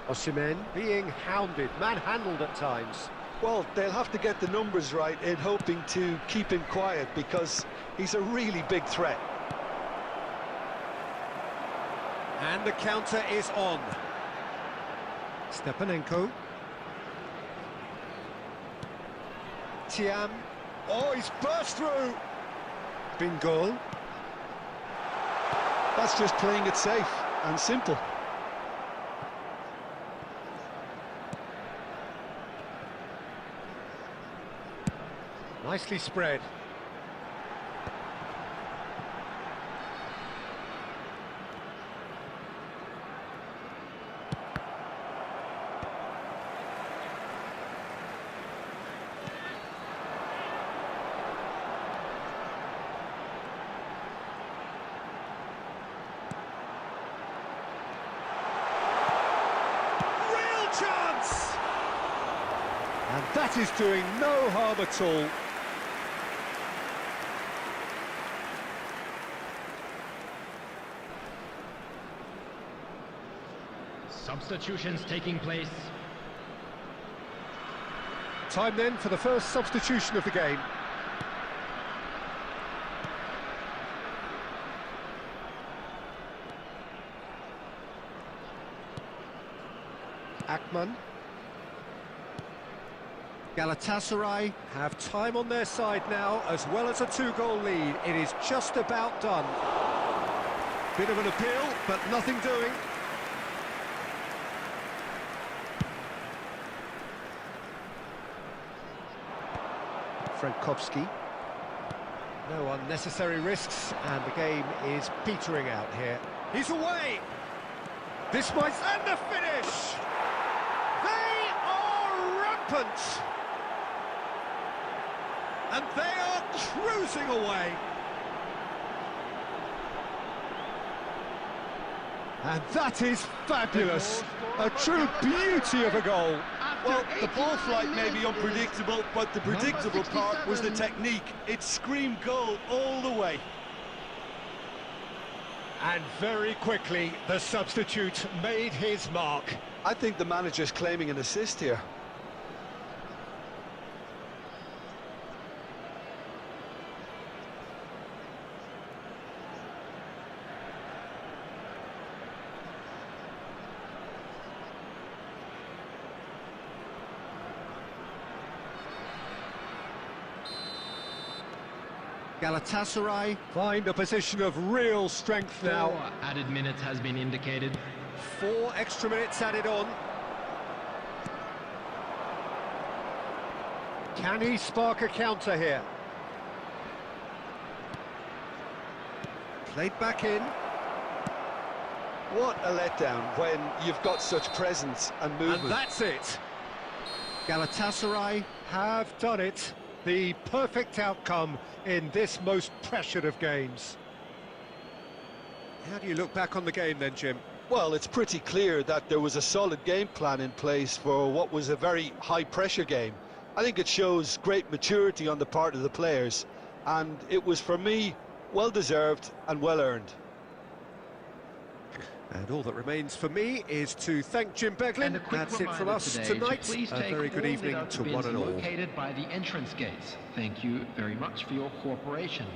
Osimhen being hounded, manhandled at times. Well, they'll have to get the numbers right in hoping to keep him quiet because he's a really big threat. And the counter is on. Stepanenko. Tiam. Oh, he's burst through. Bingo. That's just playing it safe and simple. Nicely spread. Real chance! And that is doing no harm at all. Substitutions taking place. Time then for the first substitution of the game. Akman. Galatasaray have time on their side now, as well as a two-goal lead. It is just about done. Bit of an appeal, but nothing doing. Frankowski. No unnecessary risks, and the game is petering out here. He's away! This might... and the finish! They are rampant! And they are cruising away! And that is fabulous! A true beauty of a goal! Well, the ball flight may be unpredictable, but the predictable part was the technique. It screamed goal all the way. And very quickly, the substitute made his mark. I think the manager's claiming an assist here. Galatasaray find a position of real strength now. 4 added minutes has been indicated. 4 extra minutes added on. Can he spark a counter here? Played back in. What a letdown when you've got such presence and movement. And that's it. Galatasaray have done it. The perfect outcome in this most pressured of games. How do you look back on the game then, Jim? Well, it's pretty clear that there was a solid game plan in place for what was a very high-pressure game. I think it shows great maturity on the part of the players, and it was, for me, well-deserved and well-earned. And all that remains for me is to thank Jim Beglin. That's it from us tonight. A very good evening to one and all. Located by the entrance gates. Thank you very much for your cooperation.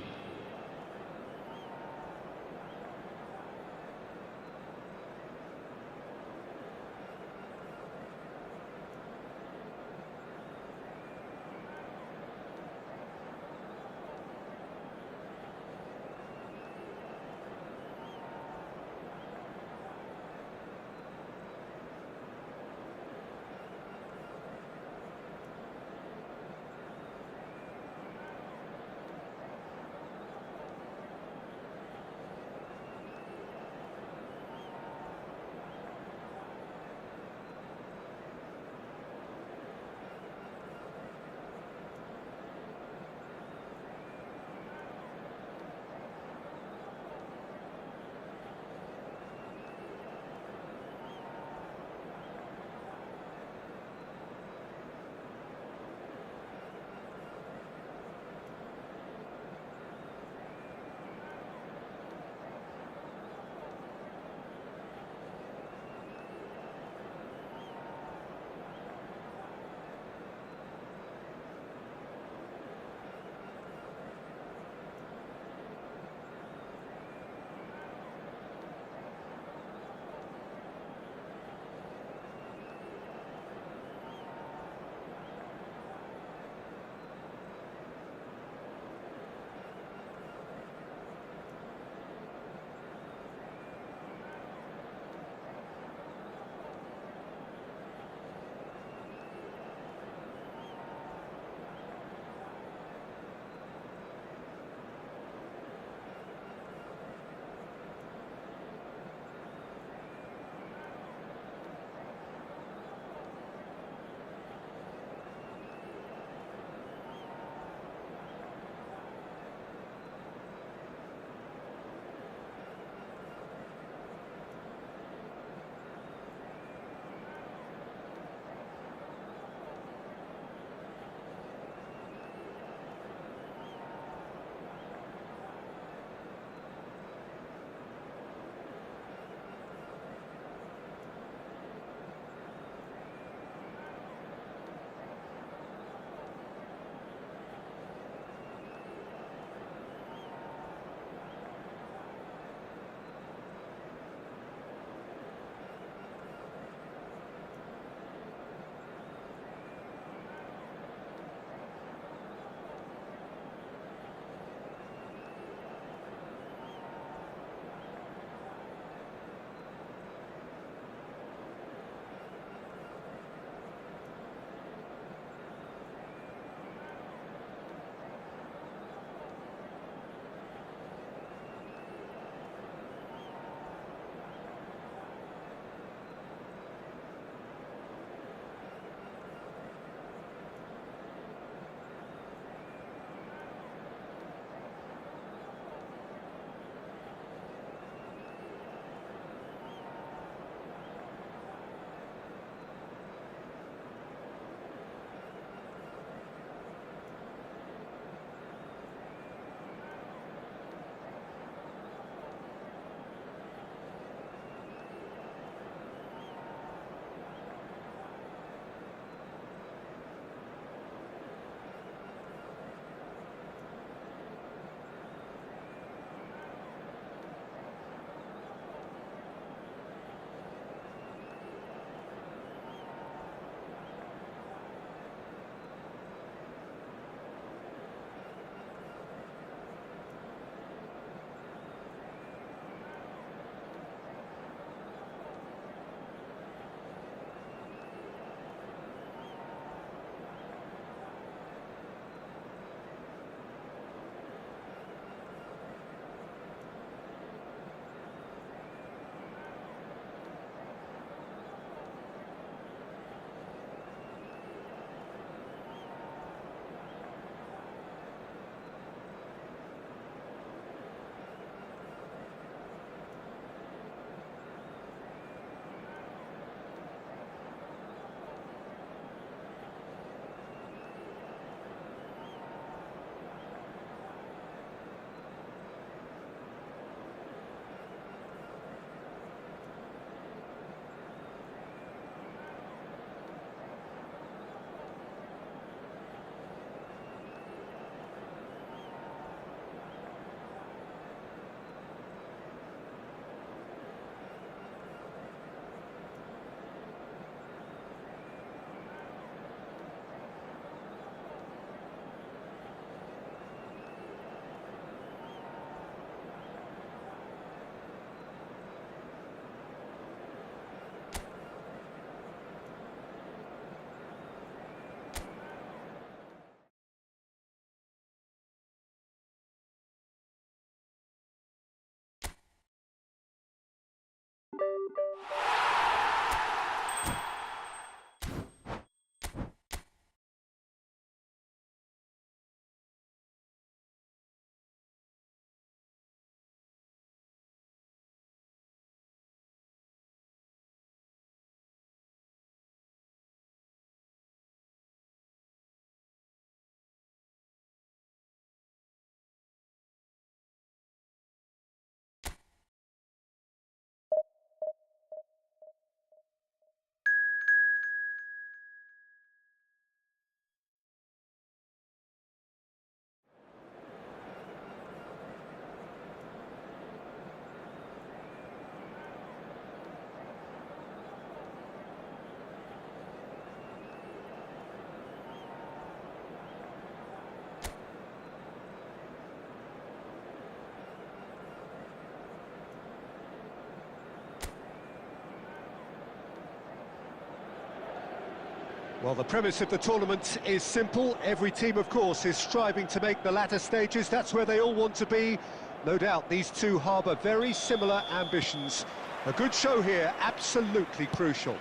Well, the premise of the tournament is simple. Every team, of course, is striving to make the latter stages. That's where they all want to be. No doubt these two harbour very similar ambitions. A good show here, absolutely crucial.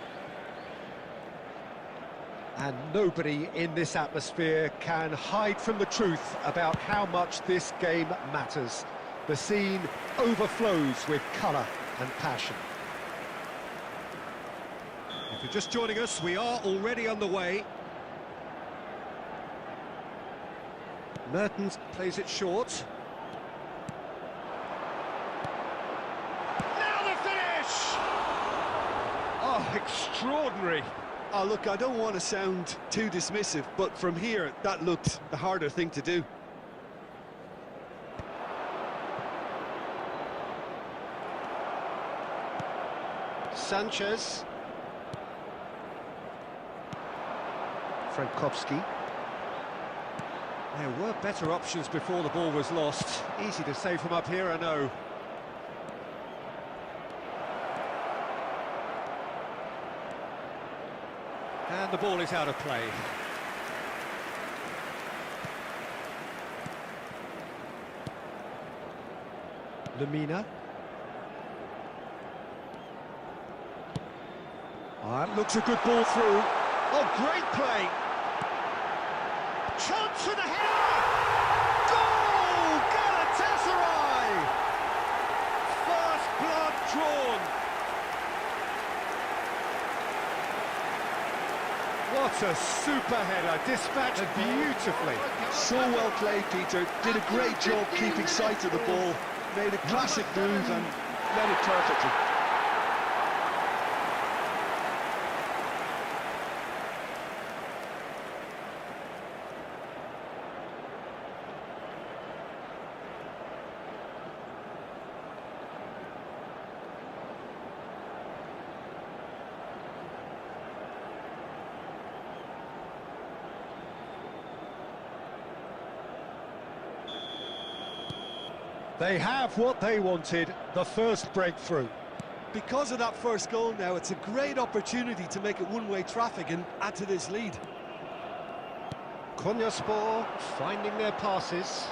And nobody in this atmosphere can hide from the truth about how much this game matters. The scene overflows with colour and passion. If you're just joining us, we are already underway. Mertens plays it short. Now the finish! Oh, extraordinary. Oh, look, I don't want to sound too dismissive, but from here, that looked the harder thing to do. Sanchez. Frankowski. There were better options before the ball was lost. Easy to say from up here, I know. And the ball is out of play. Lemina. That looks a good ball through. Oh, great play! Chance for the header! Goal! Galatasaray! First blood drawn. What a super header, dispatched beautifully. So well played, Peter. Did a great job keeping sight of the ball. Made a classic move and led it perfectly. They have what they wanted, the first breakthrough. Because of that first goal now, it's a great opportunity to make it one-way traffic and add to this lead. Konyaspor finding their passes.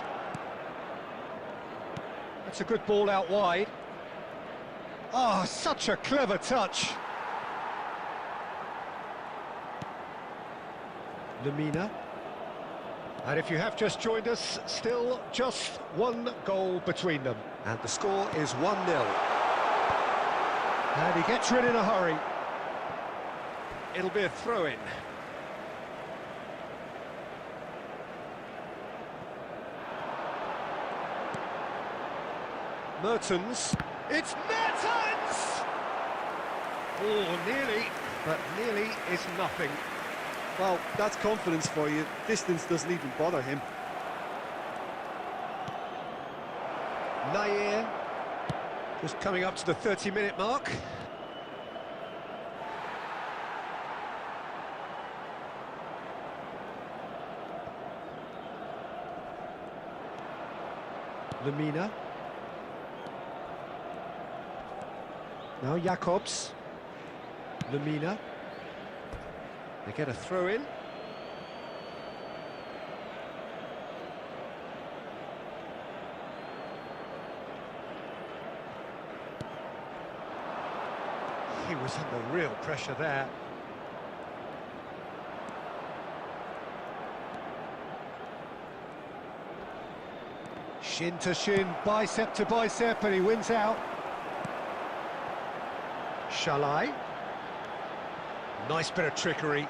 That's a good ball out wide. Ah, such a clever touch. Lemina. And if you have just joined us, still just one goal between them. And the score is 1-0. And he gets rid in a hurry. It'll be a throw-in. Mertens. It's Mertens! Oh, nearly, but nearly is nothing. Well, that's confidence for you. Distance doesn't even bother him. Nair, just coming up to the 30-minute mark. Lemina. Now Jacobs. Lemina. They get a throw in. He was under real pressure there. Shin to shin, bicep to bicep, and he wins out. Shalai. Nice bit of trickery.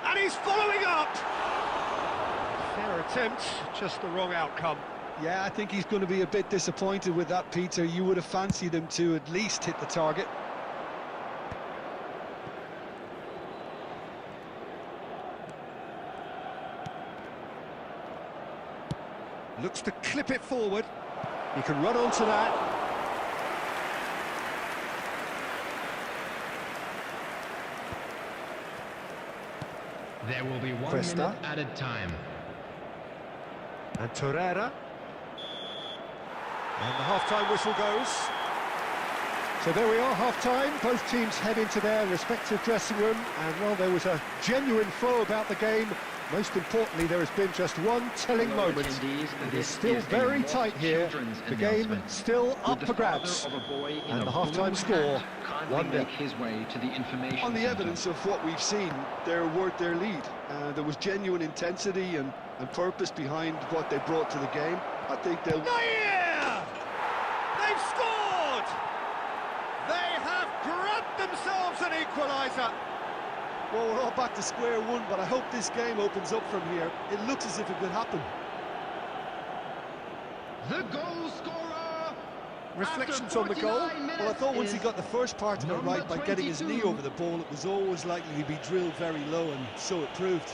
And he's following up! Fair attempt, just the wrong outcome. Yeah, I think he's going to be a bit disappointed with that, Peter. You would have fancied him to at least hit the target. Looks to clip it forward. He can run onto that. There will be 1 Cuesta. minute added time. And Torreira. And the half-time whistle goes. So there we are, half-time. Both teams head into their respective dressing room, and while there was a genuine flow about the game, most importantly, there has been just one telling moment. It is still very tight here. The game still up for grabs. And the half-time score, 1-0. His way to the information On the center. evidence of what we've seen, they're worth their lead. There was genuine intensity and purpose behind what they brought to the game. I think they'll... Nair! They've scored! They have grabbed themselves an equaliser. Well, we're all back to square one, but I hope this game opens up from here. It looks as if it could happen. The goal scorer. Reflections on the goal? Well, I thought once he got the first part of it right by getting his knee over the ball, it was always likely to be drilled very low, and so it proved.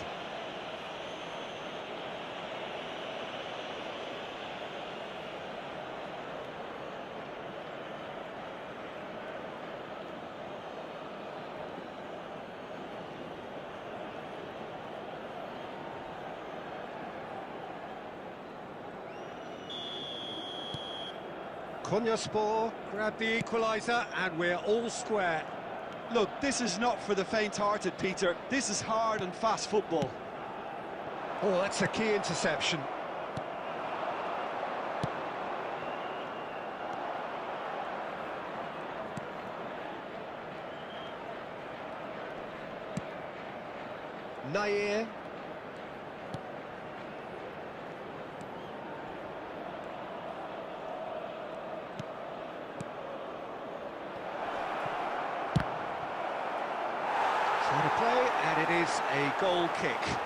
Konyaspor grabbed the equaliser, and we're all square. Look, this is not for the faint-hearted, Peter. This is hard and fast football. Oh, that's a key interception. Nair. To play, and it is a goal kick.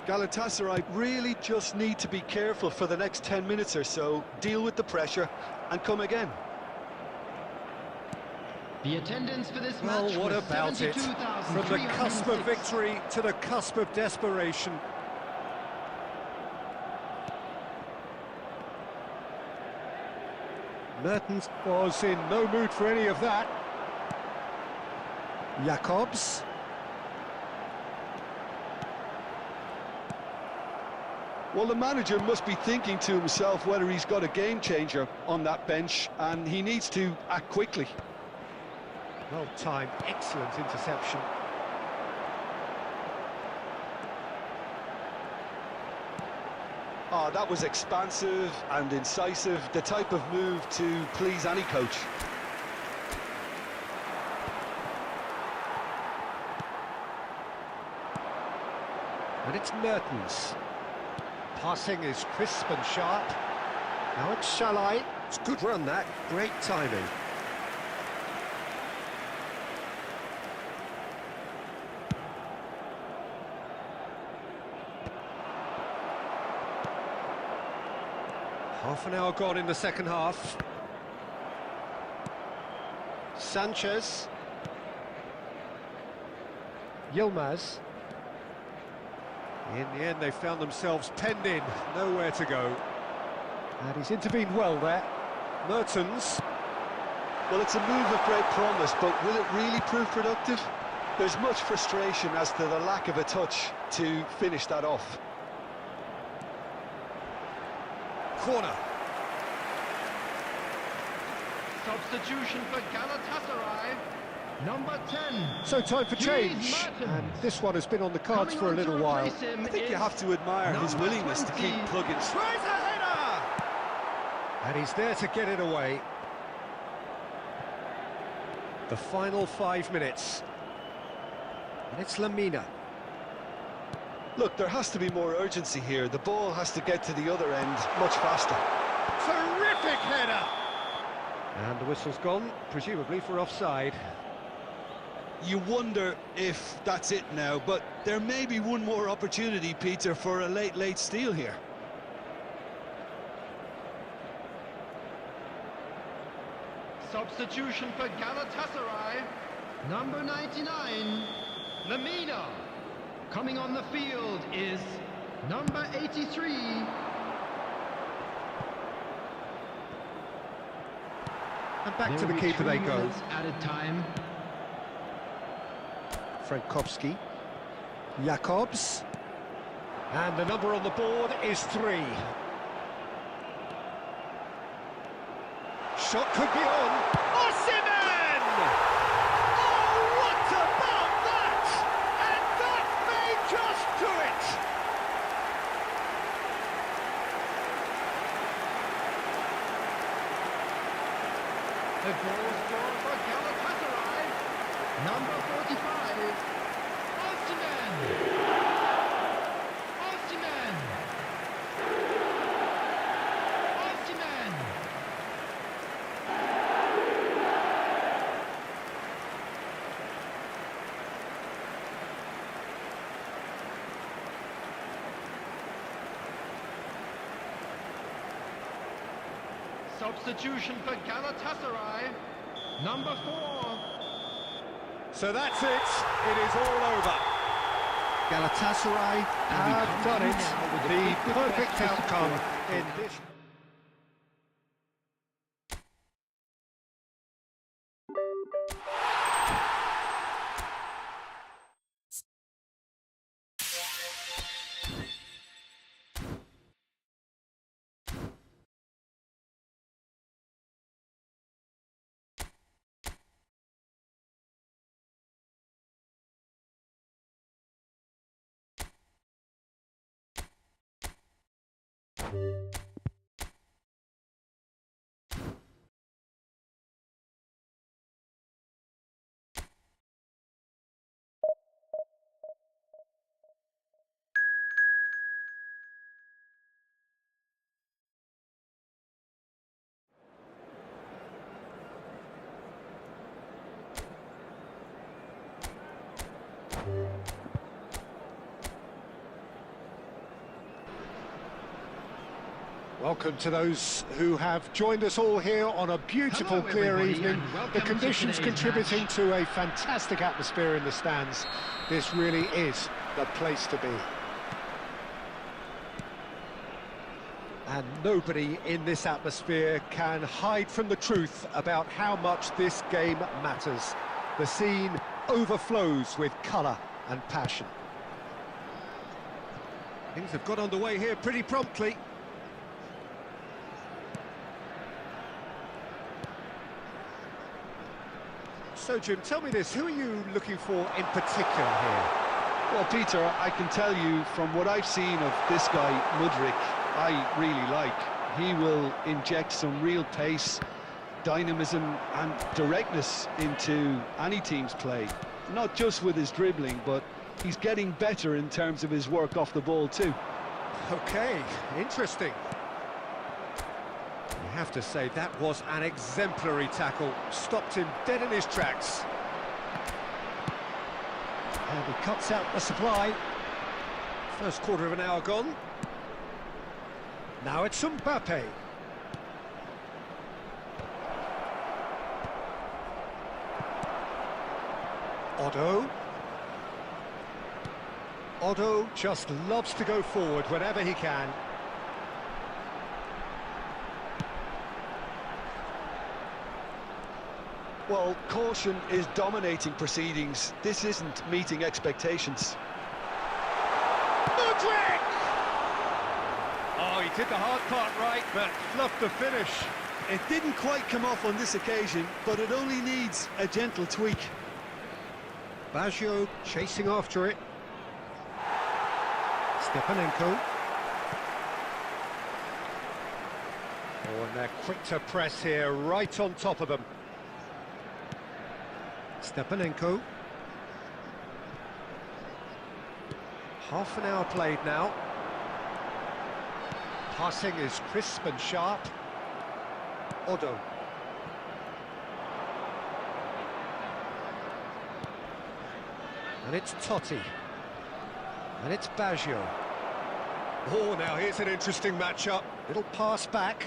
Galatasaray really just need to be careful for the next 10 minutes or so, deal with the pressure and come again. The attendance for this Well, match what was about it? From the cusp of 72,306. victory to the cusp of desperation. Mertens was in no mood for any of that. Jacobs. Well, the manager must be thinking to himself whether he's got a game changer on that bench, and he needs to act quickly. Well timed, excellent interception. Oh, that was expansive and incisive, the type of move to please any coach. And it's Mertens. Passing is crisp and sharp. Now it's Shalai. It's a good run, that. Great timing. Half an hour gone in the second half. Sanchez. Yilmaz. In the end, they found themselves penned in, nowhere to go. And he's intervened well there. Mertens. Well, it's a move of great promise, but will it really prove productive? There's much frustration as to the lack of a touch to finish that off. Corner. Substitution for Galatasaray. Number 10. So time for change. Mertens. And this one has been on the cards Coming for a on to little while. replace him I think you is have to admire his number willingness to 20. keep plugging. Tries a header! And he's there to get it away. The final 5 minutes. And it's Lamina. Look, there has to be more urgency here. The ball has to get to the other end much faster. Terrific header! And the whistle's gone, presumably for offside. You wonder if that's it now, but there may be one more opportunity, Peter, for a late steal here. Substitution for Galatasaray. Number 99. Lamina. Coming on the field is number 83. And back to There the will be keeper they 3 go. minutes added time. Frankowski. Jacobs. And the number on the board is 3. shot could be on. Osimhen! Oh, what about that? And that may just do it. The goal scored for Galatasaray, number 45, Osimhen! Osimhen! Osimhen! Substitution for Galatasaray, number 4. So that's it. It is all over. Galatasaray have done it. The perfect outcome in this. Welcome to those who have joined us all here on a beautiful, Hello, clear everybody, evening. and welcome The to conditions today's contributing match. to a fantastic atmosphere in the stands. This really is the place to be. And nobody in this atmosphere can hide from the truth about how much this game matters. The scene overflows with colour and passion. Things have got underway here pretty promptly. So, Jim, tell me this, who are you looking for in particular here? Well, Peter, I can tell you from what I've seen of this guy, Mudryk, I really like. He will inject some real pace, dynamism and directness into any team's play. Not just with his dribbling, but he's getting better in terms of his work off the ball too. Okay, interesting. You have to say that was an exemplary tackle. Stopped him dead in his tracks. And he cuts out the supply. First quarter of an hour gone. Now it's Mbappe. Otto just loves to go forward whenever he can. Well, caution is dominating proceedings. This isn't meeting expectations. Mudryk! Oh, he did the hard part right, but fluffed the finish. It didn't quite come off on this occasion, but it only needs a gentle tweak. Baggio chasing after it. Stepanenko. Oh, and they're quick to press here, right on top of them. Stepanenko. Half an hour played now. Passing is crisp and sharp. Otto. And it's Totti. And it's Baggio. Oh, now here's an interesting matchup. Little pass back.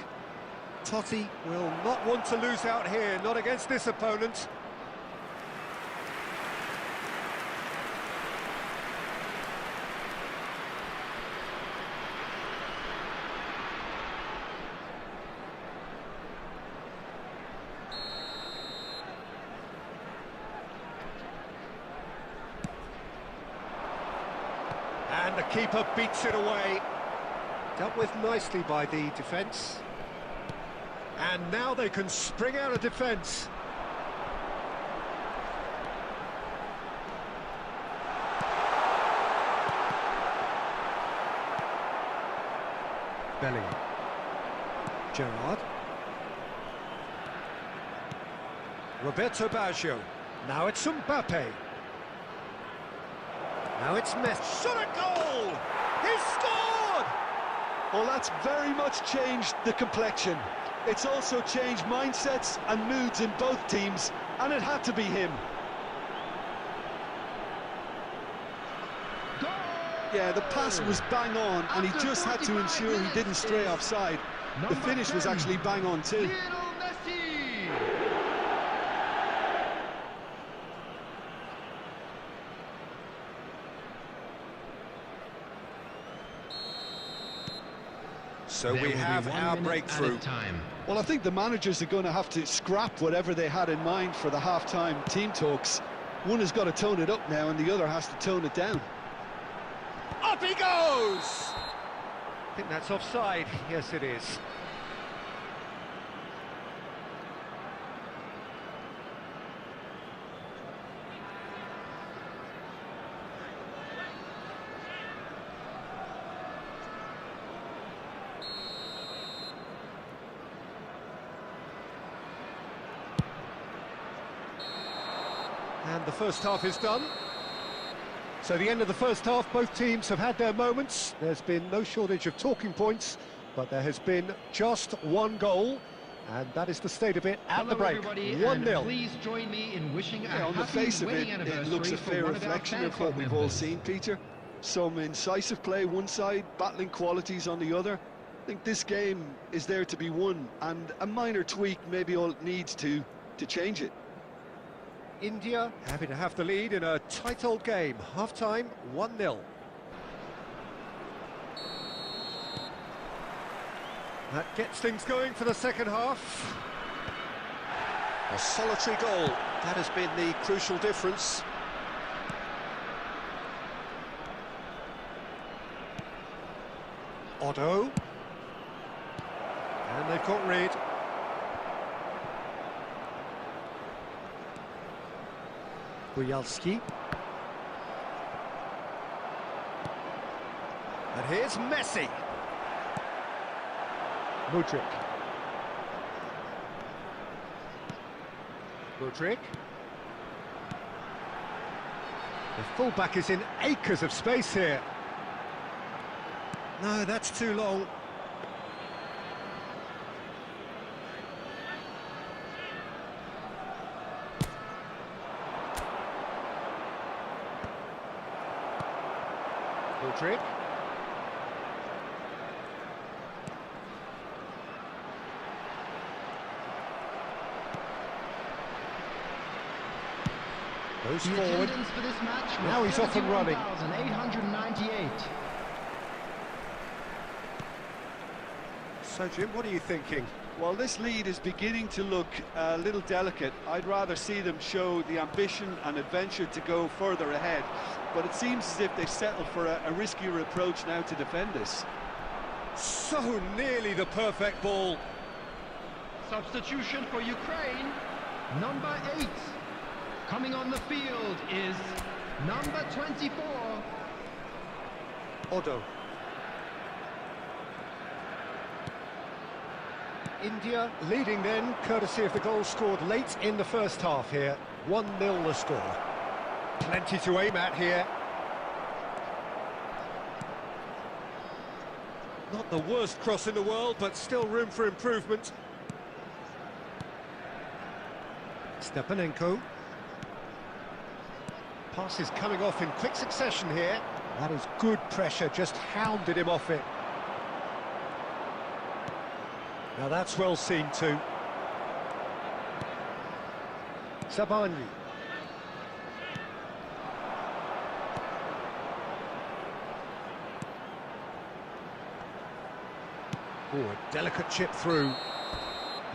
Totti will not want to lose out here, not against this opponent. And the keeper beats it away. Dealt with nicely by the defence. And now they can spring out of defence. Bellingham. Gerrard. Roberto Baggio. Now it's Mbappe. Now it's Messi. Shot a goal! He's scored! Well, that's very much changed the complexion. It's also changed mindsets and moods in both teams, and it had to be him. Yeah, the pass was bang on, and he just had to ensure he didn't stray offside. The finish was actually bang on too. So we have our breakthrough. Well, I think the managers are going to have to scrap whatever they had in mind for the half-time team talks. One has got to tone it up now, and the other has to tone it down. Up he goes! I think that's offside. Yes, it is. And the first half is done. So the end of the first half, both teams have had their moments. There's been no shortage of talking points, but there has been just one goal, and that is the state of it at the break. 1-0. Please join me in wishing Yeah, on the face of it, it looks a fair reflection of what we've all seen, Peter. Some incisive play one side, battling qualities on the other. I think this game is there to be won, and a minor tweak may be all it needs to change it. India happy to have the lead in a tight old game. Half-time, 1-0. That gets things going for the second half. A solitary goal. That has been the crucial difference. Otto. And they've got rid. Bujalski. And here's Messi. Mudryk. Mudryk. The fullback is in acres of space here. No, that's too long. Mudryk. Goes forward. For this match now he's off and running. 898. So, Jim, what are you thinking? Well, this lead is beginning to look a little delicate. I'd rather see them show the ambition and adventure to go further ahead. But it seems as if they've settled for a riskier approach now to defend this. So nearly the perfect ball. Substitution for Ukraine, number 8. Coming on the field is number 24. Otto. India leading then, courtesy of the goal scored late in the first half here. 1-0 the score. Plenty to aim at here. Not the worst cross in the world, but still room for improvement. Stepanenko. Pass is coming off in quick succession here. That is good pressure, just hounded him off it. Now that's well seen too. Sabani. Oh, a delicate chip through.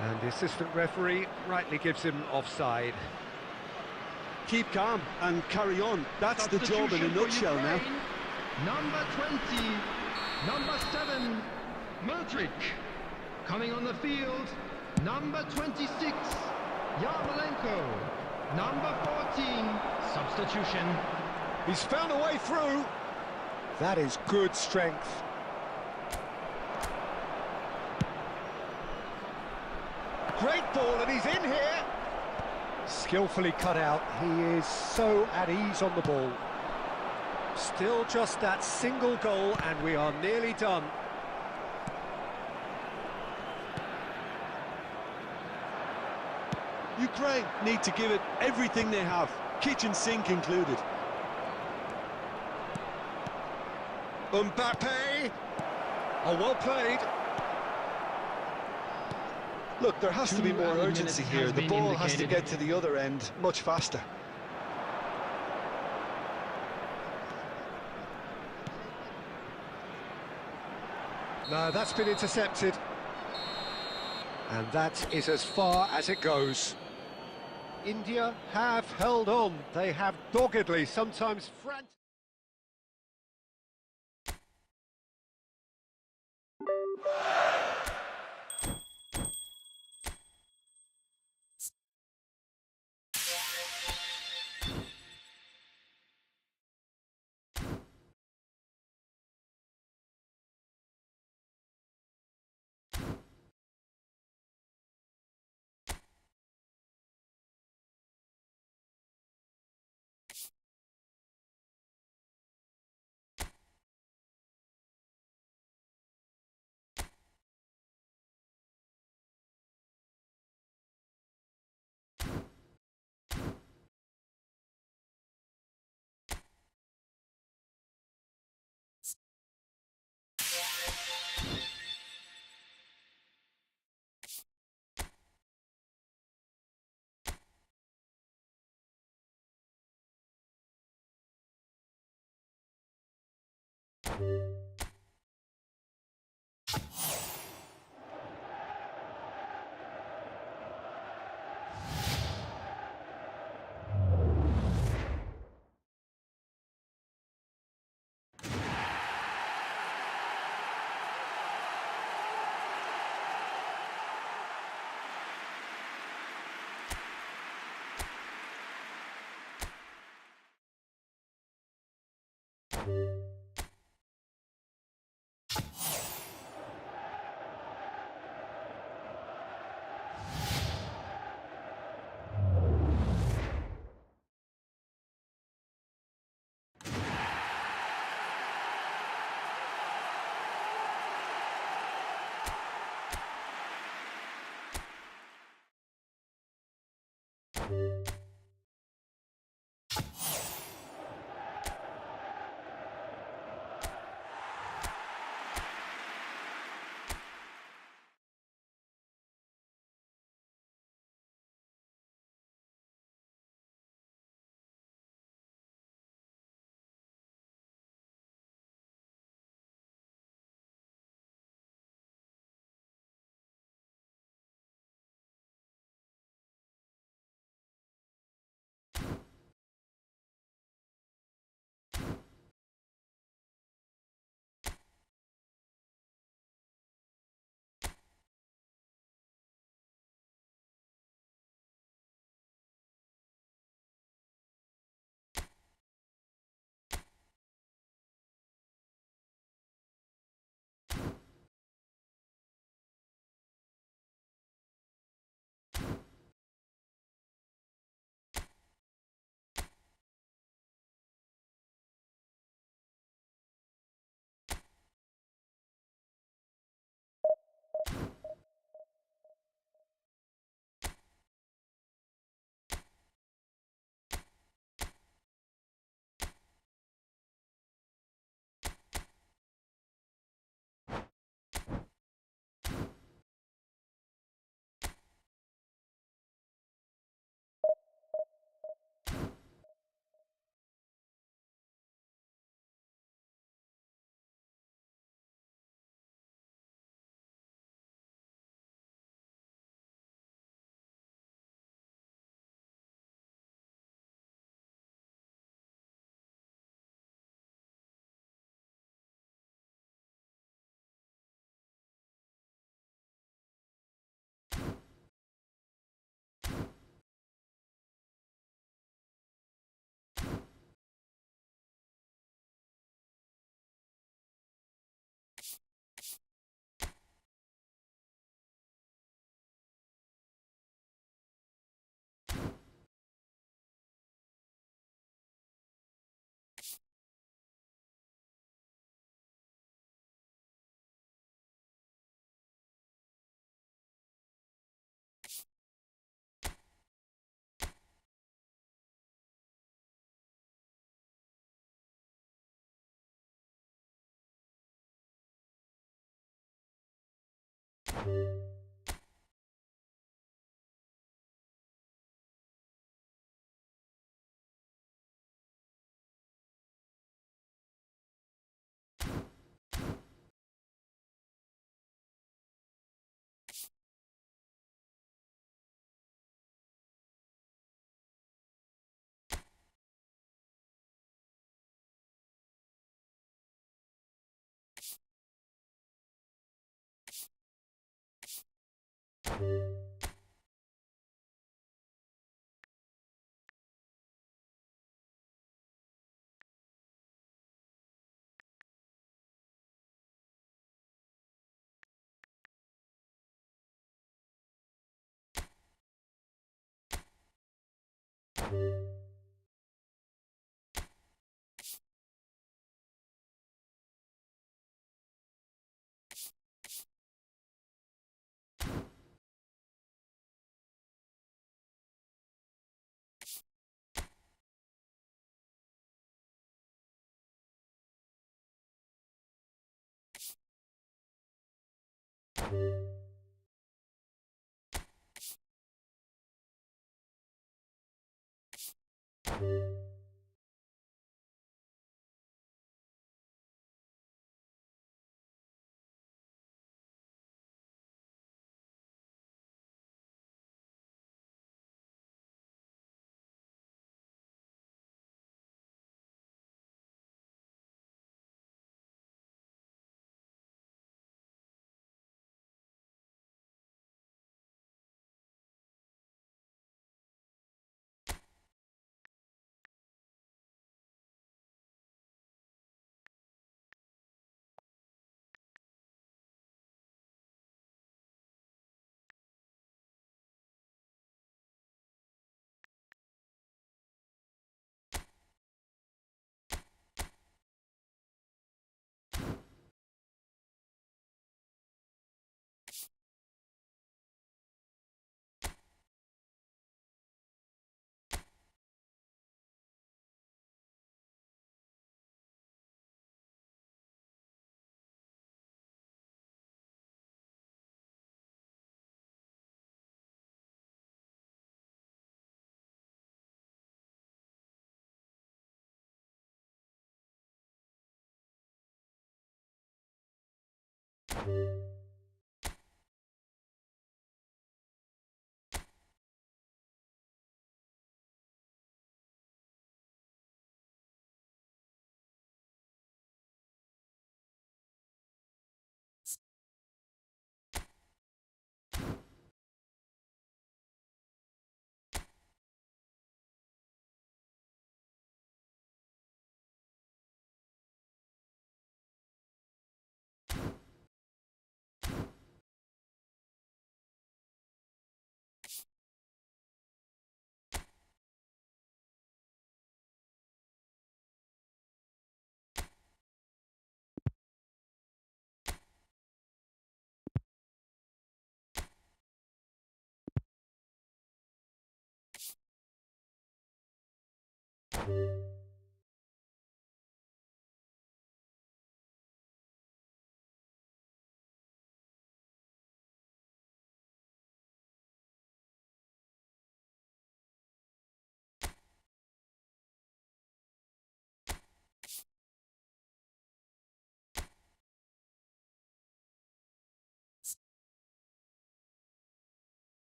And the assistant referee rightly gives him offside. Keep calm and carry on. That's the job in a nutshell now. Number 20, number 7, Mudryk. Coming on the field, Number 26, Yarmolenko. Number 14, substitution. He's found a way through. That is good strength. Great ball, and he's in here. Skillfully cut out. He is so at ease on the ball. Still just that single goal, and we are nearly done. Ukraine need to give it everything they have, kitchen sink included. Mbappe! Oh, well played. Look, there has to be 2 more added urgency minutes here. has The been ball has to indicated. get to the other end much faster. No, that's been intercepted. And that is as far as it goes. India have held on. They have doggedly, sometimes frantically.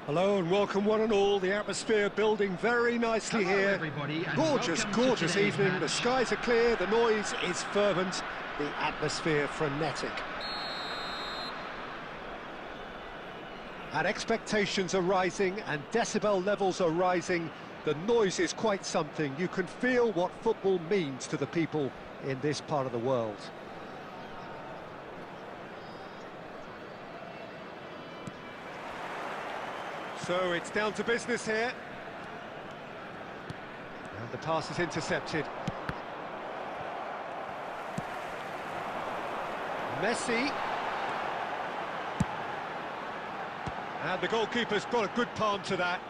Hello and welcome one and all. The atmosphere building very nicely Hello, here. everybody, and Gorgeous, welcome to gorgeous today's evening. The match. skies are clear, the noise is fervent, the atmosphere frenetic. And expectations are rising and decibel levels are rising. The noise is quite something. You can feel what football means to the people in this part of the world. So it's down to business here. And the pass is intercepted. Messi. And the goalkeeper's got a good palm to that.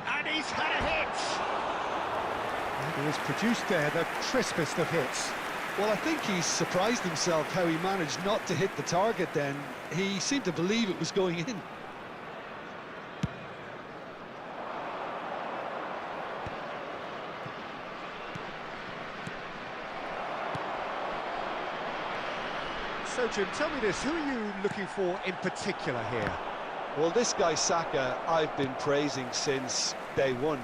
And he's had a hit! And he has produced there the crispest of hits. Well, I think he's surprised himself how he managed not to hit the target then. He seemed to believe it was going in. So, Jim, tell me this, who are you looking for in particular here? Well, this guy Saka, I've been praising since day one.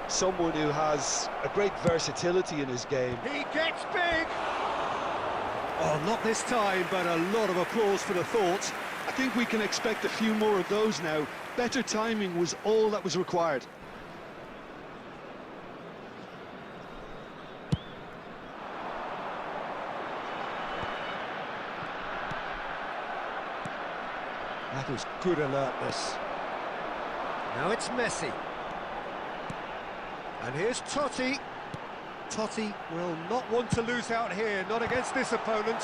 Someone who has a great versatility in his game. He gets big! Oh, not this time, but a lot of applause for the thought. I think we can expect a few more of those now. Better timing was all that was required. That was good alertness. Now it's Messi. And here's Totti. Totti will not want to lose out here, not against this opponent.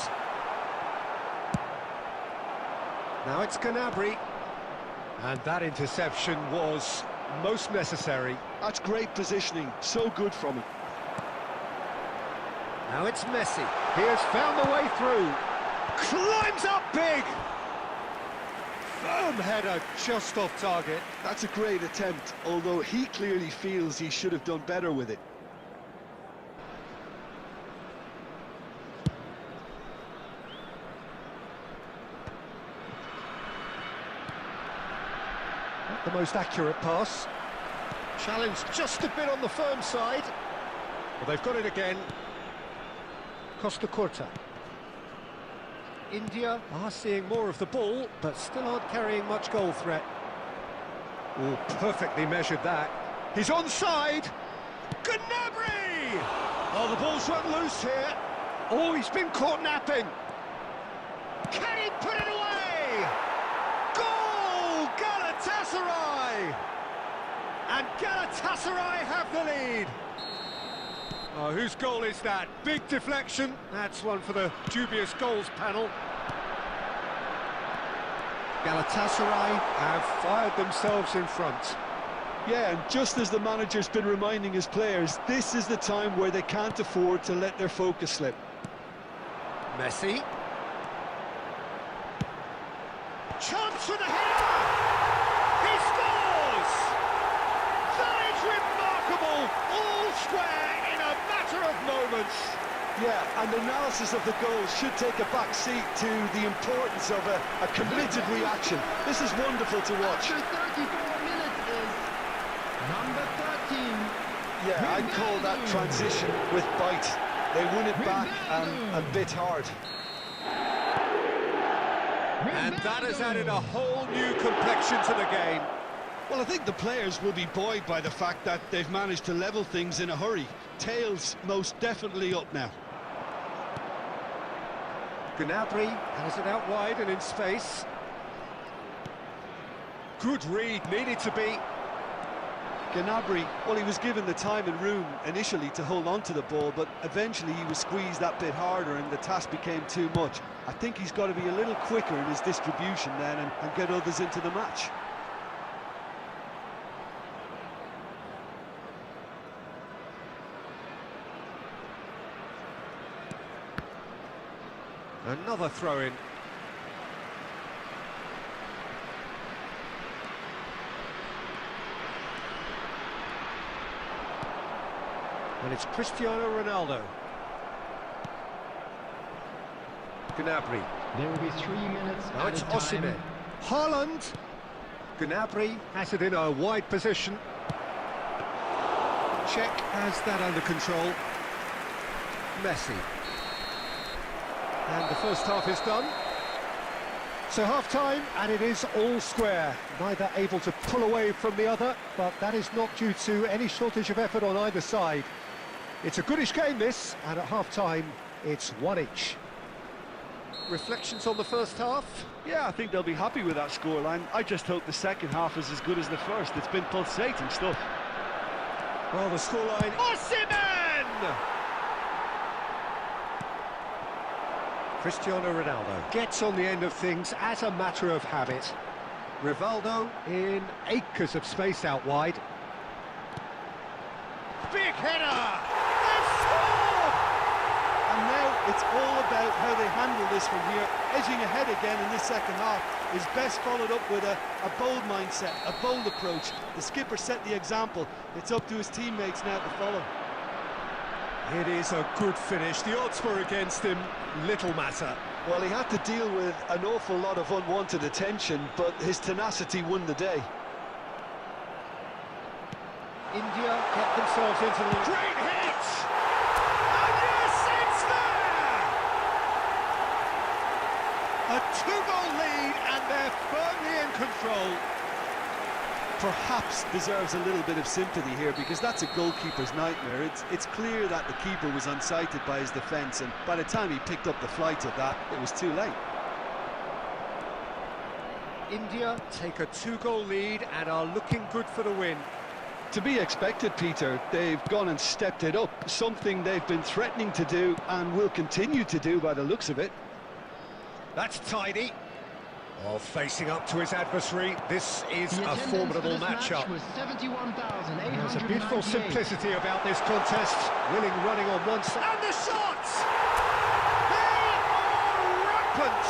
Now it's Gnabry. And that interception was most necessary. That's great positioning, so good from him. Now it's Messi. He has found the way through. Climbs up big. Firm header, just off target. That's a great attempt, although he clearly feels he should have done better with it. Not the most accurate pass. Challenge just a bit on the firm side. Well, they've got it again. Costa Curta. India are seeing more of the ball, but still aren't carrying much goal threat. Oh, perfectly measured that. He's onside. Gnabry! Oh, the ball's run loose here. Oh, he's been caught napping. Can he put it away? Goal! Galatasaray! And Galatasaray have the lead. Oh, whose goal is that? Big deflection. That's one for the dubious goals panel. Galatasaray have fired themselves in front. Yeah, and just as the manager's been reminding his players, this is the time where they can't afford to let their focus slip. Messi. Chance for the header! He scores! That is remarkable! All square in a matter of moments. Yeah, and analysis of the goal should take a back seat to the importance of a committed reaction. This is wonderful to watch. After 34 minutes is number 13. Yeah, I'd call that transition with bite. They win it back and bit hard. And that has added a whole new complexion to the game. Well, I think the players will be buoyed by the fact that they've managed to level things in a hurry. Tails most definitely up now. Gnabry has it out wide and in space. Good read, needed to be. Gnabry, well, he was given the time and room initially to hold on to the ball, but eventually he was squeezed that bit harder and the task became too much. I think he's got to be a little quicker in his distribution then and get others into the match. Another throw-in. And it's Cristiano Ronaldo. Gnabry. There will be 3 minutes Now at it's a time. Osimhen. Haaland. Gnabry has it in a wide position. Czech has that under control. Messi. And the first half is done. So half-time, and it is all square. Neither able to pull away from the other, but that is not due to any shortage of effort on either side. It's a goodish game, this, and at half-time, it's one each. Reflections on the first half? Yeah, I think they'll be happy with that scoreline. I just hope the second half is as good as the first. It's been pulsating stuff. Well, the scoreline... Osimhen! Cristiano Ronaldo gets on the end of things as a matter of habit. Rivaldo in acres of space out wide. Big header! They score! And now it's all about how they handle this from here. Edging ahead again in this second half is best followed up with a bold mindset, a bold approach. The skipper set the example. It's up to his teammates now to follow. It is a good finish. The odds were against him. Little matter. Well, he had to deal with an awful lot of unwanted attention, but his tenacity won the day. India get themselves into the... Great hit! And yes, it's there! A two-goal lead, and they're firmly in control. Perhaps deserves a little bit of sympathy here, because that's a goalkeeper's nightmare. It's clear that the keeper was unsighted by his defence, and by the time he picked up the flight of that, it was too late. India take a two-goal lead and are looking good for the win. To be expected, Peter. They've gone and stepped it up, something they've been threatening to do and will continue to do by the looks of it. That's tidy. Well, facing up to his adversary, this is The a attendance formidable for this match matchup. was 71,898. There's a beautiful simplicity about this contest. Willing running on one side. And the shots! They are rampant!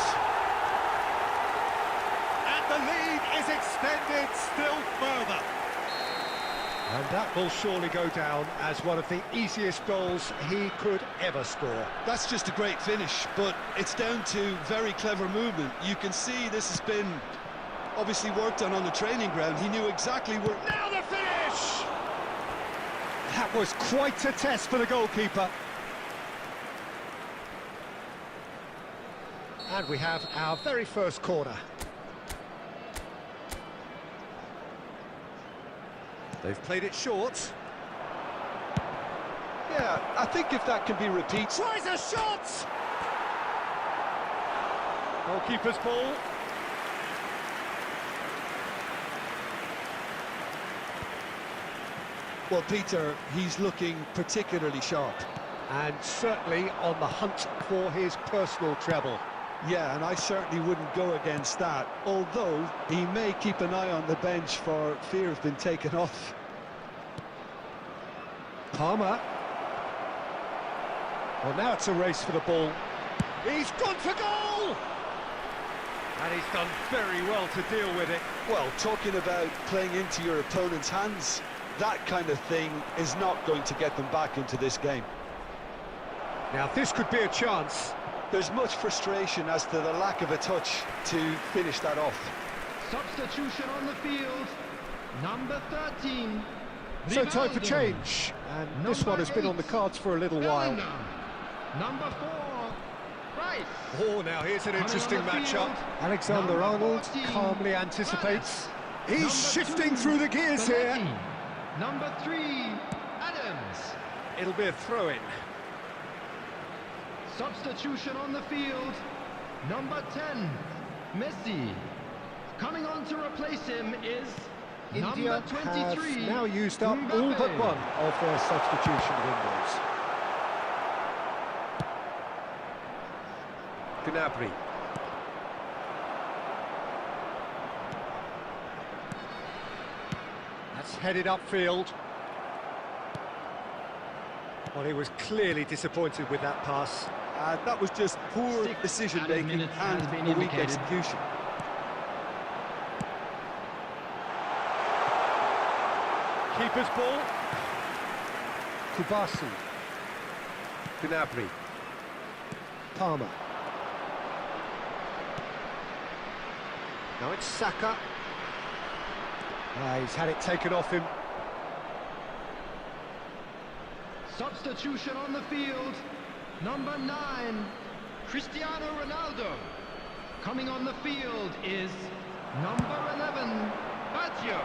And the lead is extended still further. And that will surely go down as one of the easiest goals he could ever score. That's just a great finish, but it's down to very clever movement. You can see this has been obviously worked on the training ground. He knew exactly where... Now the finish! That was quite a test for the goalkeeper. And we have our very first corner. They've played it short. Yeah, I think if that can be repeated... Tries a shot! Goalkeeper's ball. Well, Peter, he's looking particularly sharp. And certainly on the hunt for his personal treble. Yeah, and I certainly wouldn't go against that, although he may keep an eye on the bench for fear of being taken off. Palmer. Well, now it's a race for the ball. He's gone for goal! And he's done very well to deal with it. Well, talking about playing into your opponent's hands, that kind of thing is not going to get them back into this game. Now, this could be a chance. There's much frustration as to the lack of a touch to finish that off. Substitution on the field, number 13. So time for Rivaldo. change. And this Number one has been on 8, the cards for a little while. Bellingham. Number 4, Rice. Oh, now here's an interesting Coming on the matchup. field, Alexander-Arnold number 14, calmly anticipates. He's Number shifting 2, through the gears Zanetti. here. Number 3, Adams. It'll be a throw-in. Substitution on the field, number 10, Messi. Coming on to replace him is India number 23, have now used up Mbappe. all but one of their substitution windows. Gnabry. That's headed upfield. Well, he was clearly disappointed with that pass. That was just poor 6 decision-making minutes has been and a weak indicated. execution. Keeper's ball. Kubasi. Gnabry. Palmer. Now it's Saka. He's had it taken off him. Substitution on the field, number 9, Cristiano Ronaldo. Coming on the field is number 11, Baggio.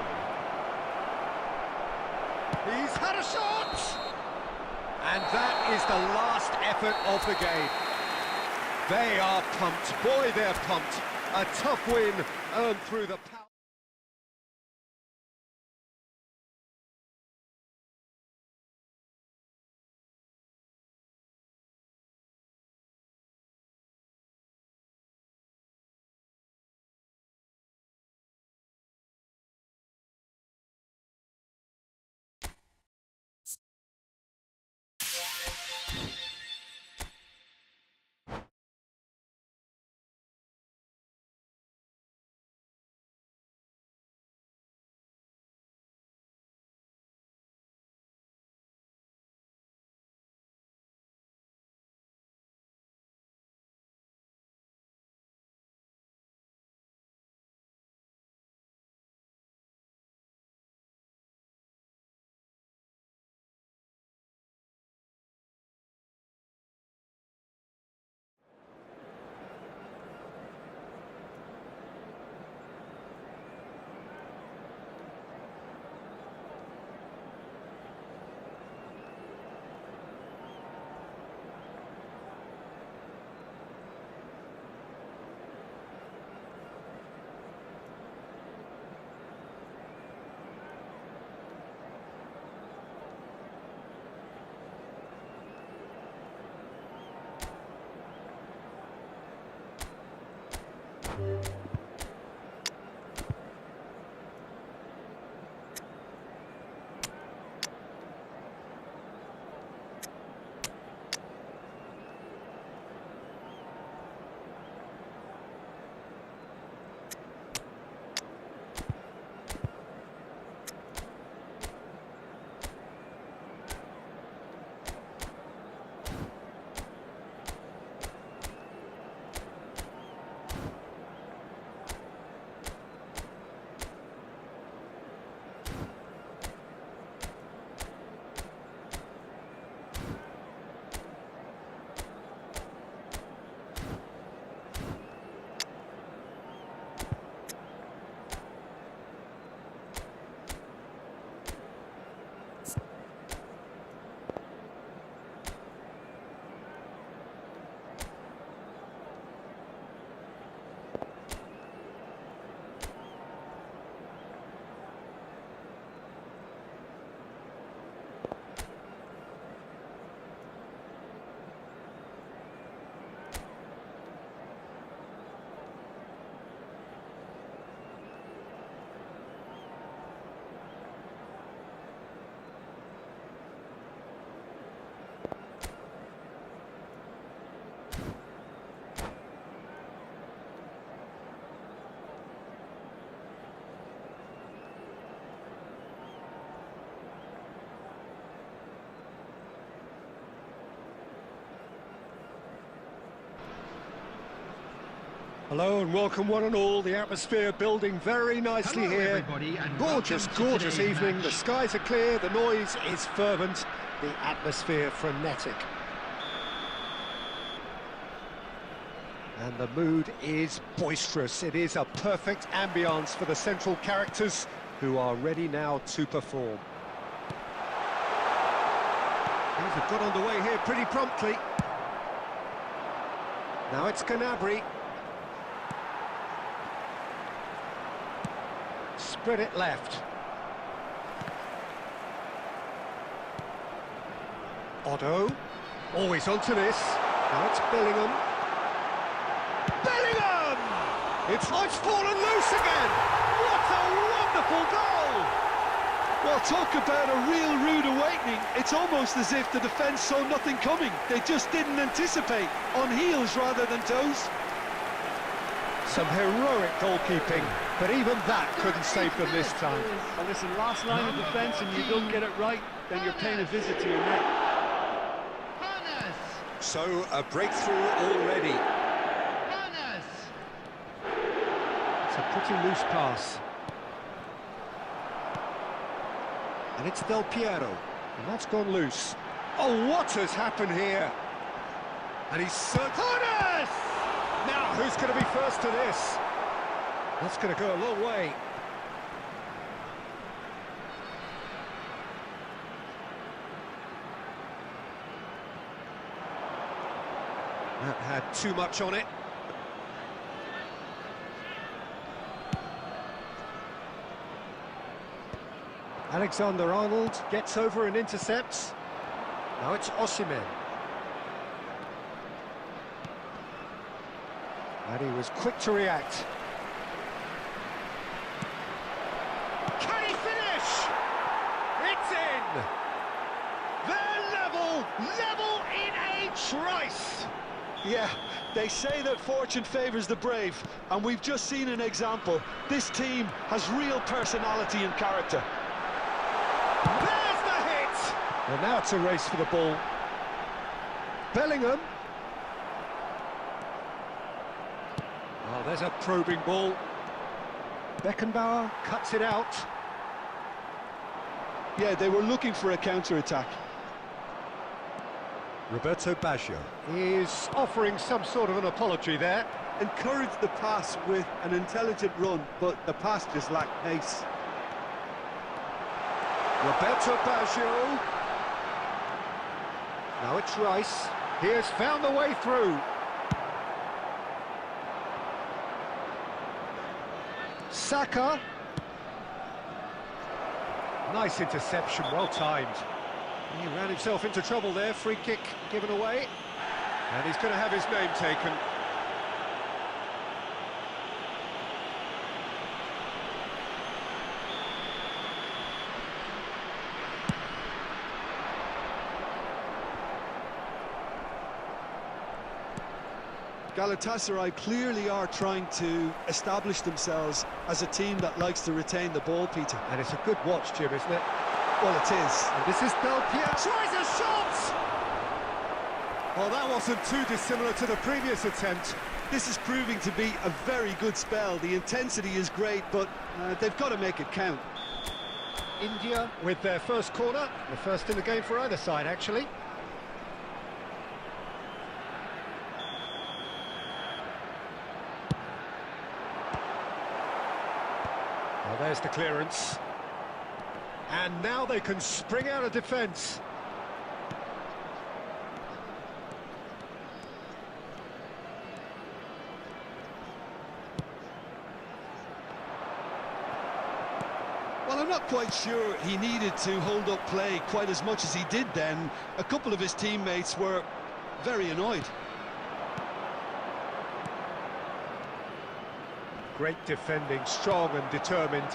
He's had a shot! And that is the last effort of the game. They are pumped. Boy, they're pumped. A tough win earned through the power. Hello and welcome one and all. The atmosphere building very nicely Hello, here. everybody, and Gorgeous, welcome to gorgeous today's evening. match. The skies are clear, the noise is fervent, the atmosphere frenetic. And the mood is boisterous. It is a perfect ambience for the central characters who are ready now to perform. Things have got underway here pretty promptly. Now it's Gnabry. Spread it left. Otto. Always onto this. Now it's Bellingham. Bellingham! It's fallen loose again! What a wonderful goal! Well, talk about a real rude awakening. It's almost as if the defence saw nothing coming. They just didn't anticipate, on heels rather than toes. Some heroic goalkeeping, but even that couldn't save them this time. Well, listen, last line of defence and you don't get it right, then you're paying a visit to your net. Hannes! So, a breakthrough already. Hannes! It's a pretty loose pass. And it's Del Piero, and that's gone loose. Oh, what has happened here? And he's Hannes! Now, who's going to be first to this? That's going to go a long way. That had too much on it. Alexander-Arnold gets over and intercepts. Now it's Osimhen. And he was quick to react. Can he finish? It's in! They're level in a trice! Yeah, they say that fortune favours the brave, and we've just seen an example. This team has real personality and character. There's the hit! And now it's a race for the ball. Bellingham. Oh, there's a probing ball. Beckenbauer cuts it out. Yeah, they were looking for a counter-attack. Roberto Baggio is offering some sort of an apology there. Encouraged the pass with an intelligent run, but the pass just lacked pace. Roberto Baggio. Now it's Rice. He has found the way through. Saka. Nice interception, well timed. He ran himself into trouble there, free kick given away. And he's going to have his name taken. Galatasaray clearly are trying to establish themselves as a team that likes to retain the ball, Peter. And it's a good watch, Jim, isn't it? Well, it is. And this is Del Piero. Tries a shot! Well, that wasn't too dissimilar to the previous attempt. This is proving to be a very good spell. The intensity is great, but they've got to make it count. India with their first corner, the first in the game for either side, actually. Well, there's the clearance. And now they can spring out of defence. Well, I'm not quite sure he needed to hold up play quite as much as he did then. A couple of his teammates were very annoyed. Great defending, strong and determined.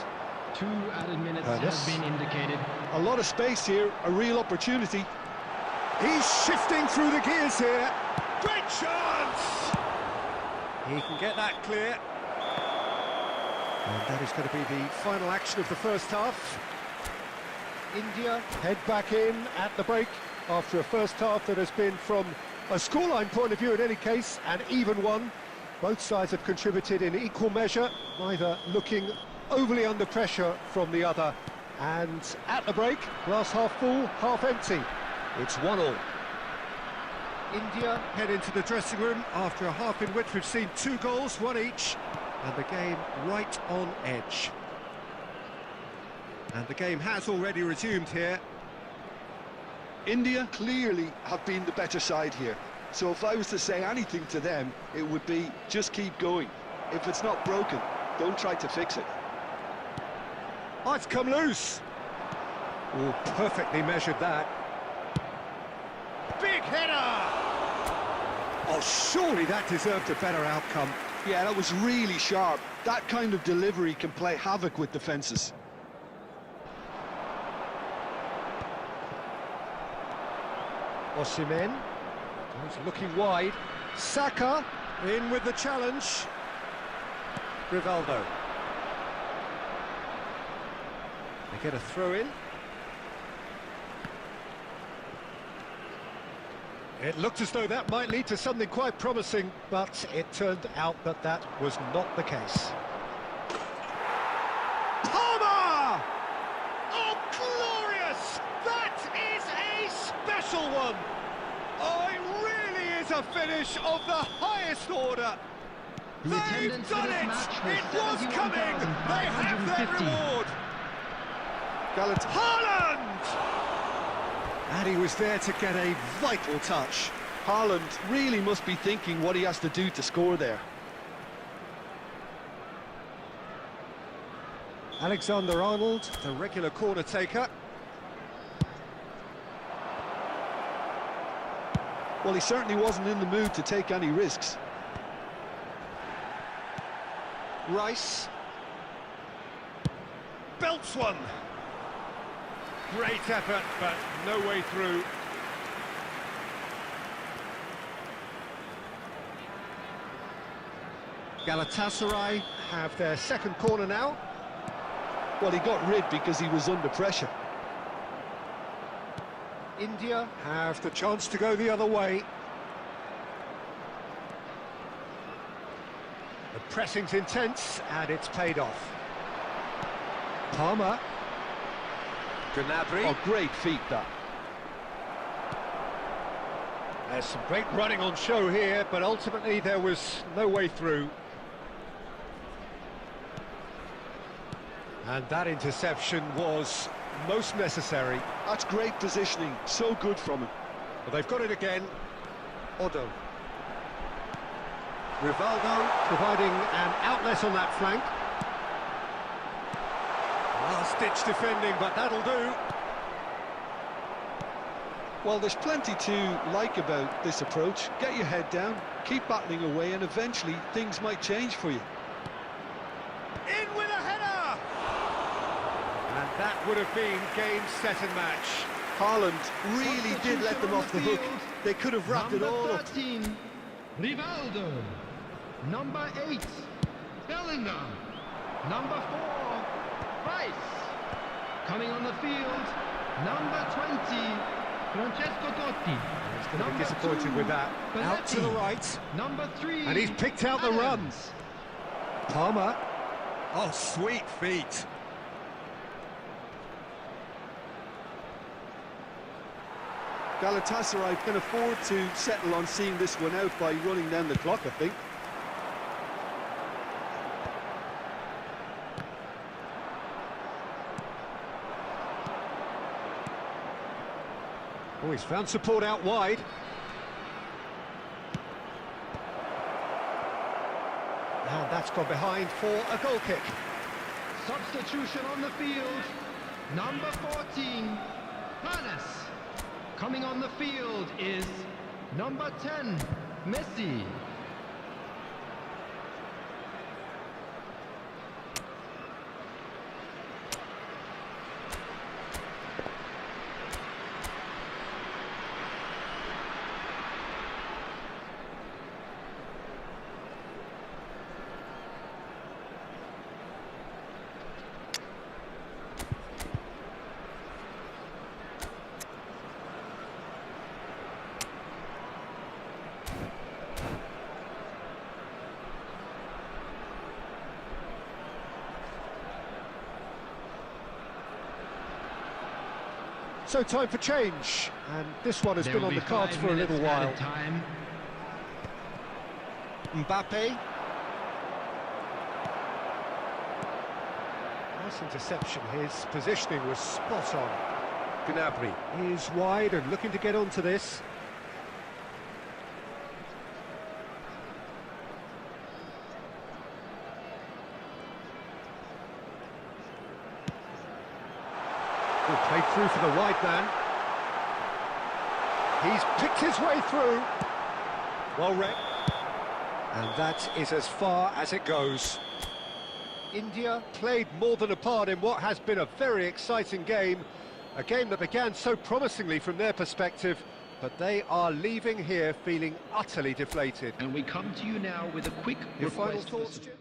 2 added minutes Ernest. have been indicated. A lot of space here, a real opportunity. He's shifting through the gears here. Great chance! He can get that clear. And that is going to be the final action of the first half. India head back in at the break after a first half that has been, from a scoreline point of view in any case, an even one. Both sides have contributed in equal measure, neither looking overly under pressure from the other. And at the break, glass half full, half empty. It's 1-1. India head into the dressing room after a half in which we've seen 2 goals, 1 each, and the game right on edge. And the game has already resumed here. India clearly have been the better side here. So if I was to say anything to them, it would be just keep going. If it's not broken, don't try to fix it. Oh, it's come loose. Oh, perfectly measured that. Big header! Oh, surely that deserved a better outcome. Yeah, that was really sharp. That kind of delivery can play havoc with defences. Osimhen goes looking wide. Saka in with the challenge. Rivaldo. They get a throw in. It looked as though that might lead to something quite promising, but it turned out that that was not the case. Palmer! Oh, glorious! That is a special one! Oh, it really is a finish of the highest order. The They've attendance for done this it! match was It was coming! They have their 71,550. reward! Haaland! And he was there to get a vital touch. Haaland really must be thinking what he has to do to score there. Alexander-Arnold, the regular corner taker. Well, he certainly wasn't in the mood to take any risks. Rice. Belts one. Great effort, but no way through. Galatasaray have their second corner now. Well, he got rid because he was under pressure. India have the chance to go the other way. The pressing's intense, and it's paid off. Palmer. Gnabry. Oh, great feat, that. There's some great running on show here, but ultimately there was no way through. And that interception was most necessary. That's great positioning, so good from him. But they've got it again. Odo. Rivaldo providing an outlet on that flank. Last-ditch defending, but that'll do. Well, there's plenty to like about this approach. Get your head down, keep battling away, and eventually things might change for you. In with a header! And that would have been game, set and match. Haaland really did let them off the hook. They could have wrapped it all up. 13, Rivaldo. Number 8, Bellingham. Number 4, Rice. Coming on the field, number 20, Francesco Totti. He's going to be disappointed with that. Out to the right. Number 3, And he's picked out the Adams. runs. Palmer. Oh, sweet feet. Galatasaray can afford to settle on seeing this one out by running down the clock, I think. Oh, he's found support out wide. And that's gone behind for a goal kick. Substitution on the field, number 14, Hannes. Coming on the field is number 10, Messi. So time for change, and this one has been on the cards for a little while. Time. Mbappe. Nice interception. His positioning was spot on. Gnabry is wide and looking to get onto this. Good, played through for the wide man. He's picked his way through. Well read. And that is as far as it goes. India played more than a part in what has been a very exciting game. A game that began so promisingly from their perspective, but they are leaving here feeling utterly deflated. And we come to you now with a quick Your final request. thoughts, Jim?